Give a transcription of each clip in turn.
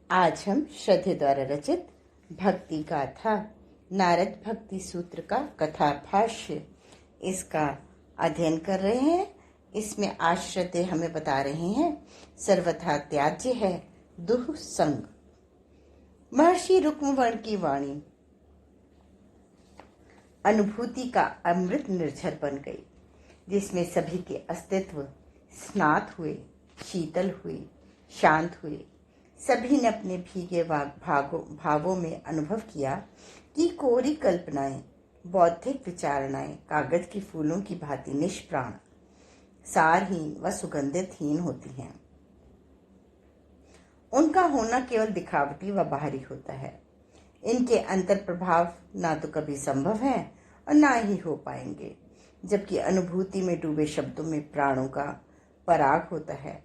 आज हम श्रद्धे द्वारा रचित भक्ति गाथा नारद भक्ति सूत्र का कथा भाष्य इसका अध्ययन कर रहे हैं। इसमें आज श्रद्धे हमें बता रहे हैं सर्वथा त्याज्य है दुह संग। महर्षि रुक्मवर्ण की वाणी अनुभूति का अमृत निर्झर बन गई, जिसमें सभी के अस्तित्व स्नात हुए, शीतल हुए, शांत हुए। सभी ने अपने भीगे भावों में अनुभव किया कि कोरी कल्पनाएं, बौद्धिक विचारणाएं कागज की फूलों की भांति निष्प्राण, सारहीन व सुगंधितहीन होती हैं। उनका होना केवल दिखावटी व बाहरी होता है। इनके अंतर प्रभाव ना तो कभी संभव है और ना ही हो पाएंगे, जबकि अनुभूति में डूबे शब्दों में प्राणों का पराग होता है।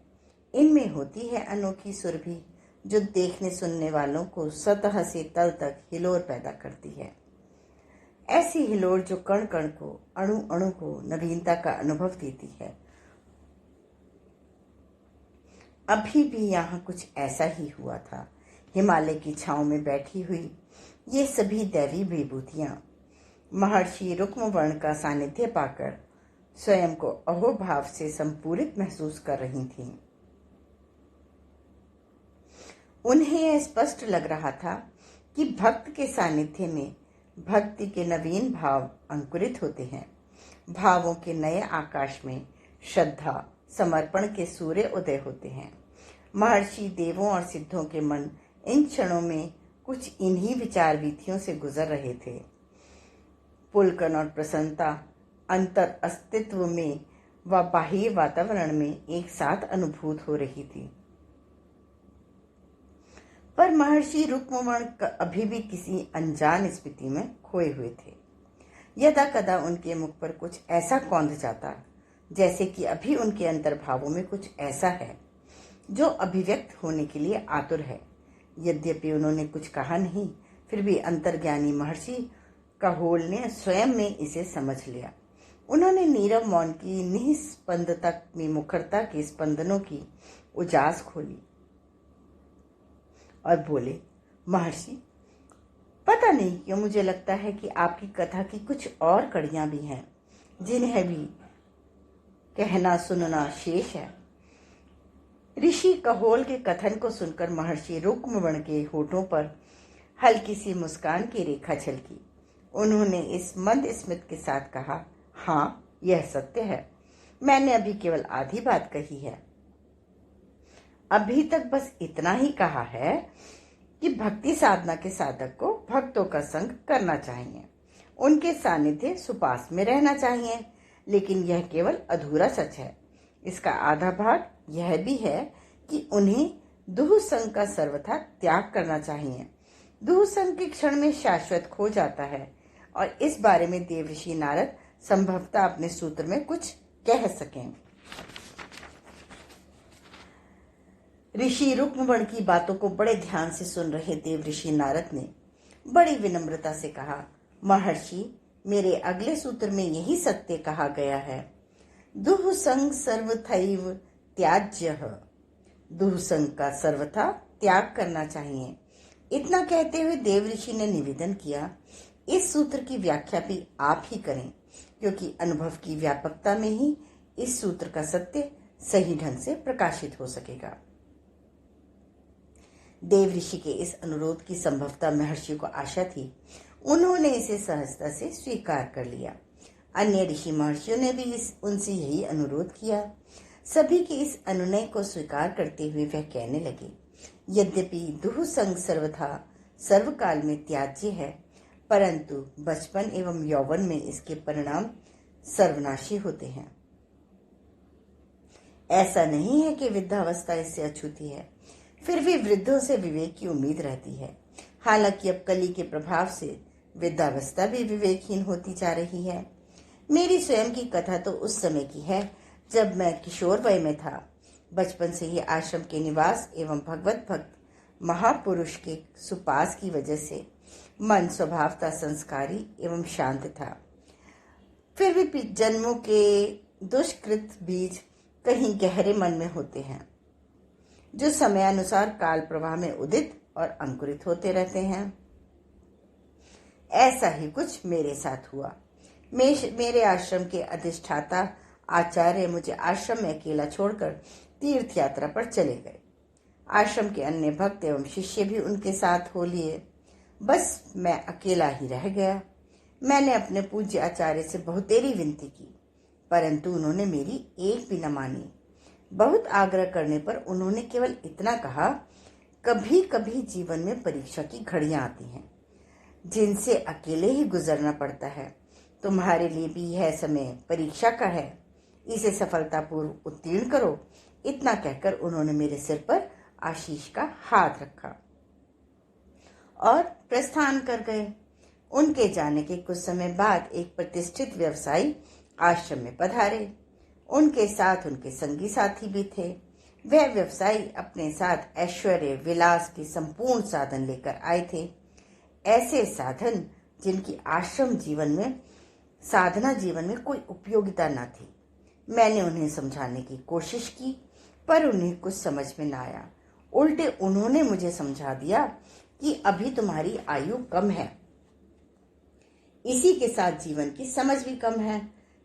इनमें होती है अनोखी सुरभि, जो देखने सुनने वालों को सतह से तल तक हिलोर पैदा करती है। ऐसी हिलोर जो कण कण को, अणु अणु को नवीनता का अनुभव देती है। अभी भी यहाँ कुछ ऐसा ही हुआ था। हिमालय की छांव में बैठी हुई ये सभी दैवी विभूतियां महर्षि रुक्मवर्ण का सानिध्य पाकर स्वयं को अहोभाव से संपूरित महसूस कर रही थीं। उन्हें यह स्पष्ट लग रहा था कि भक्त के सानिध्य में भक्ति के नवीन भाव अंकुरित होते हैं। भावों के नए आकाश में श्रद्धा, समर्पण के सूर्य उदय होते हैं। महर्षि देवों और सिद्धों के मन इन क्षणों में कुछ इन्हीं विचार वीथियों से गुजर रहे थे। पुलकन और प्रसन्नता अंतर अस्तित्व में व बाह्य वातावरण में एक साथ अनुभूत हो रही थी। पर महर्षि रुक्मवर्ण अभी भी किसी अनजान स्थिति में खोए हुए थे। यदा कदा उनके मुख पर कुछ ऐसा कौंध जाता, जैसे कि अभी उनके अंतर्भावों में कुछ ऐसा है जो अभिव्यक्त होने के लिए आतुर है। यद्यपि उन्होंने कुछ कहा नहीं, फिर भी अंतर्ज्ञानी महर्षि कहोल ने स्वयं में इसे समझ लिया। उन्होंने नीरव मौन की निस्पंदता में मुखरता के स्पंदनों की उजास खोली और बोले, महर्षि, पता नहीं क्यों मुझे लगता है कि आपकी कथा की कुछ और कड़ियां भी हैं, जिन्हें भी कहना सुनना शेष है। ऋषि कहोल के कथन को सुनकर महर्षि रुक्मवर्ण के होठों पर हल्की सी मुस्कान की रेखा झलकी। उन्होंने इस मंद स्मित के साथ कहा, हाँ, यह सत्य है। मैंने अभी केवल आधी बात कही है। अभी तक बस इतना ही कहा है कि भक्ति साधना के साधक को भक्तों का संग करना चाहिए, उनके सानिध्य सुपास में रहना चाहिए। लेकिन यह केवल अधूरा सच है। इसका आधा भाग यह भी है कि उन्हें दुह संग का सर्वथा त्याग करना चाहिए। दुह संग के क्षण में शाश्वत खो जाता है, और इस बारे में देवर्षि नारद संभवतः अपने सूत्र में कुछ कह सकें। ऋषि रुक्मवर्ण की बातों को बड़े ध्यान से सुन रहे देवऋषि नारद ने बड़ी विनम्रता से कहा, महर्षि, मेरे अगले सूत्र में यही सत्य कहा गया है, दुह संग सर्वथैव त्याज्यः। दुह संग का सर्वथा त्याग करना चाहिए। इतना कहते हुए देवऋषि ने निवेदन किया, इस सूत्र की व्याख्या भी आप ही करें, क्योंकि अनुभव की व्यापकता में ही इस सूत्र का सत्य सही ढंग से प्रकाशित हो सकेगा। देवऋषि के इस अनुरोध की संभवतः महर्षि को आशा थी। उन्होंने इसे सहजता से स्वीकार कर लिया। अन्य ऋषि महर्षियों ने भी उनसे यही अनुरोध किया। सभी के इस अनुनय को स्वीकार करते हुए वह कहने लगे, यद्यपि दुह संग सर्वथा सर्वकाल में त्याज्य है, परंतु बचपन एवं यौवन में इसके परिणाम सर्वनाशी होते हैं। ऐसा नहीं है कि वृद्धावस्था इससे अछूती है, फिर भी वृद्धों से विवेक की उम्मीद रहती है। हालांकि अब कली के प्रभाव से वृद्धावस्था भी विवेकहीन होती जा रही है। मेरी स्वयं की कथा तो उस समय की है जब मैं किशोर वय में था। बचपन से ही आश्रम के निवास एवं भगवत भक्त महापुरुष के सुपास की वजह से मन स्वभावतः संस्कारी एवं शांत था। फिर भी जन्मों के दुष्कृत बीज कहीं गहरे मन में होते हैं। जो समयानुसार काल प्रवाह में उदित और अंकुरित होते रहते हैं। ऐसा ही कुछ मेरे साथ हुआ। मेरे आश्रम के अधिष्ठाता आचार्य मुझे आश्रम में अकेला छोड़कर तीर्थ यात्रा पर चले गए। आश्रम के अन्य भक्त एवं शिष्य भी उनके साथ हो लिए। बस मैं अकेला ही रह गया। मैंने अपने पूज्य आचार्य से बहुतेरी विनती की, परंतु उन्होंने मेरी एक भी न मानी। बहुत आग्रह करने पर उन्होंने केवल इतना कहा, कभी कभी जीवन में परीक्षा की घड़ियां आती हैं जिनसे अकेले ही गुजरना पड़ता है। तुम्हारे लिए भी यह समय परीक्षा का है, इसे सफलतापूर्वक उत्तीर्ण करो। इतना कहकर उन्होंने मेरे सिर पर आशीष का हाथ रखा और प्रस्थान कर गए। उनके जाने के कुछ समय बाद एक प्रतिष्ठित व्यवसायी आश्रम में पधारे। उनके साथ उनके संगी साथी भी थे। वह व्यवसायी अपने साथ ऐश्वर्य विलास के संपूर्ण साधन लेकर आए थे, ऐसे साधन जिनकी आश्रम जीवन में साधना जीवन में कोई उपयोगिता न थी। मैंने उन्हें समझाने की कोशिश की, पर उन्हें कुछ समझ में न आया। उल्टे उन्होंने मुझे समझा दिया कि अभी तुम्हारी आयु कम है, इसी के साथ जीवन की समझ भी कम है।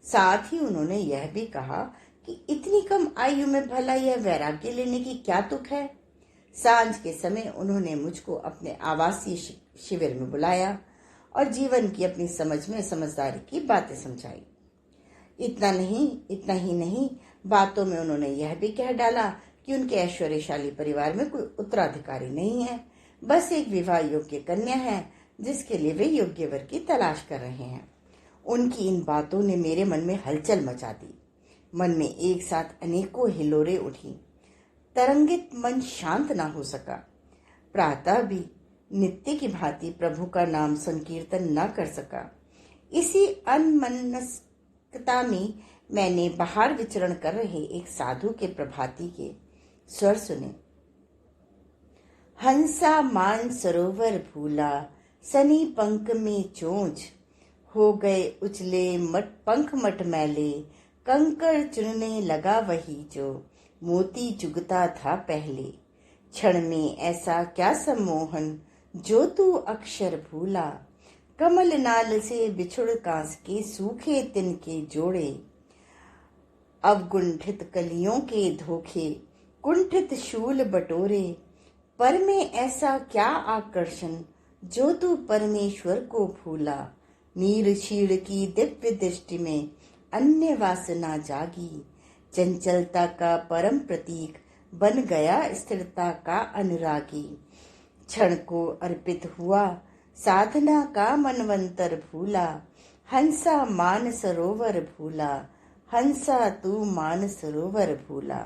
साथ ही उन्होंने यह भी कहा कि इतनी कम आयु में भला यह वैराग्य लेने की क्या तुक है। सांझ के समय उन्होंने मुझको अपने आवासीय शिविर में बुलाया और जीवन की अपनी समझ में समझदारी की बातें समझाई। इतना ही नहीं, बातों में उन्होंने यह भी कह डाला कि उनके ऐश्वर्यशाली परिवार में कोई उत्तराधिकारी नहीं है, बस एक विवाह योग्य कन्या है जिसके लिए वे योग्य वर की तलाश कर रहे हैं। उनकी इन बातों ने मेरे मन में हलचल मचा दी। मन में एक साथ अनेकों हिलोरें उठी। तरंगित मन शांत ना हो सका। प्रातः भी नित्य की भांति प्रभु का नाम संकीर्तन न कर सका। इसी अनमनस्कता में मैंने बाहर विचरण कर रहे एक साधु के प्रभाती के स्वर सुने। हंसा मान सरोवर भूला, सनी पंख में चोंच, हो गए उछले पंख मट मैले, कंकड़ चुनने लगा वही जो मोती चुगता था पहले। क्षण में ऐसा क्या सम्मोहन जो तू अक्षर भूला, कमल नाल से बिछुड़ कांस के सूखे तिनके जोड़े। अवगुंठित कलियों के धोखे, कुंठित शूल बटोरे, पर में ऐसा क्या आकर्षण जो तू परमेश्वर को भूला। नीर क्षीण की दिव्य दृष्टि में अन्य वासना जागी, चंचलता का परम प्रतीक बन गया स्थिरता का अनुरागी। क्षण को अर्पित हुआ साधना का मनवंतर भूला, हंसा मान सरोवर भूला, हंसा तू मान सरोवर भूला।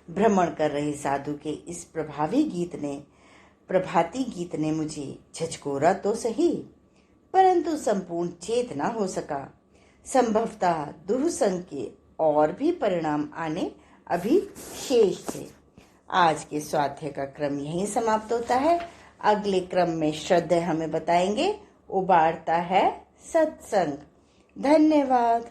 भ्रमण कर रहे साधु के इस प्रभाती गीत ने मुझे झचकोरा तो सही, परंतु संपूर्ण चेत न हो सका। संभवतः दुर्संग के और भी परिणाम आने अभी शेष थे। आज के स्वाध्याय का क्रम यहीं समाप्त होता है। अगले क्रम में श्रद्धेय हमें बताएंगे उबारता है सत्संग। धन्यवाद।